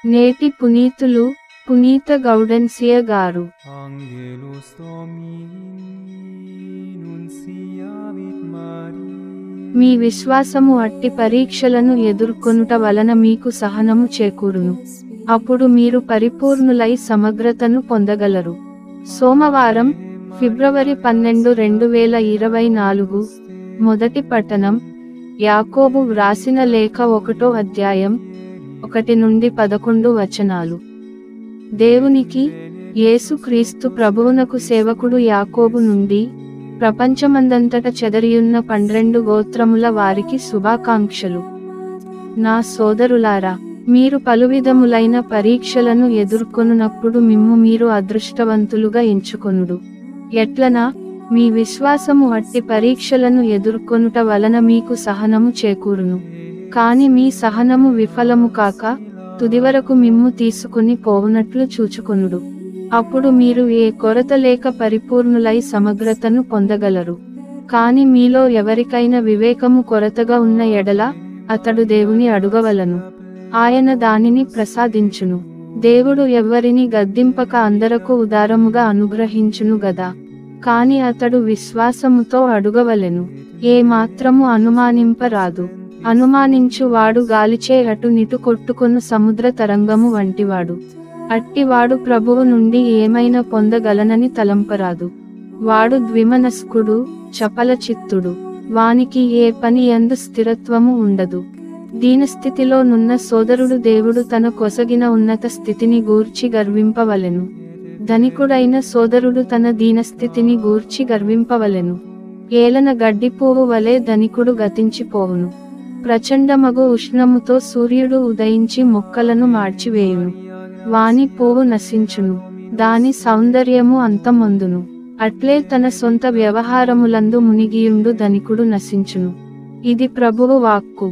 నేటి పునీతులు పునీత గౌడెన్సియ గారు. మీ విశ్వాసము అట్టి పరీక్షలను ఎదుర్కొనుట వలన మీకు సహనము చేకూరును. అప్పుడు మీరు పరిపూర్ణులై సమగ్రతను పొందగలరు. సోమవారం, ఫిబ్రవరి 12, 2024. మొదటి పఠనం యాకోబు వ్రాసిన లేఖ 1వ అధ్యాయం 1 నుండి 11 వచనాలు. దేవునికి, యేసు క్రీస్తు ప్రభువునకు సేవకుడు యాకోబు నుండి, ప్రపంచమందంతట చెదరియున్న 12 గోత్రముల వారికి శుభాకాంక్షలు. నా సోదరులారా, మీరు పలువిధములైన పరీక్షలను ఎదుర్కొనున్నప్పుడు మిమ్ము మీరు అదృష్టవంతులుగా ఎంచుకొనుడు. ఎట్లనా, మీ విశ్వాసము అట్టి పరీక్షలను ఎదుర్కొనుట వలన మీకు సహనము చేకూరును. కాని మీ సహనము విఫలము కాక, తుదివరకు మిమ్ము తీసుకుని పోవునట్లు చూచుకొనుడు. అప్పుడు మీరు ఏ కొరత లేక పరిపూర్ణులై సమగ్రతను పొందగలరు. కాని మీలో ఎవరికైనా వివేకము కొరతగా ఉన్న ఎడల, అతడు దేవుని అడుగవలను, ఆయన దానిని ప్రసాదించును. దేవుడు ఎవ్వరిని గద్దింపక అందరకు ఉదారముగా అనుగ్రహించును గదా. కాని అతడు విశ్వాసముతో అడుగవలెను, ఏ మాత్రము అనుమానింపరాదు. అనుమానించు వాడు గాలిచే అటు నిటు కొట్టుకొను సముద్ర తరంగము వంటివాడు. అట్టివాడు ప్రభువు నుండి ఏమైనా పొందగలనని తలంపరాదు. వాడు ద్విమనస్కుడు, చపల చిత్తుడు. వానికి ఏ పని యందు స్థిరత్వము ఉండదు. దీనస్థితిలో నున్న సోదరుడు దేవుడు తన కొసగిన ఉన్నత స్థితిని గూర్చి గర్వింపవలెను. ధనికుడైన సోదరుడు తన దీనస్థితిని గూర్చి గర్వింపవలెను. ఏలన గడ్డిపువ్వు వలె ధనికుడు గతించిపోవును. ప్రచండమగు ఉష్ణముతో సూర్యుడు ఉదయించి మొక్కలను మార్చివేయును. వాని పువ్వు నశించును, దాని సౌందర్యము అంతమొందును. అట్లే తన సొంత వ్యవహారములందు మునిగియుండు ధనికుడు నశించును. ఇది ప్రభువు వాక్కు.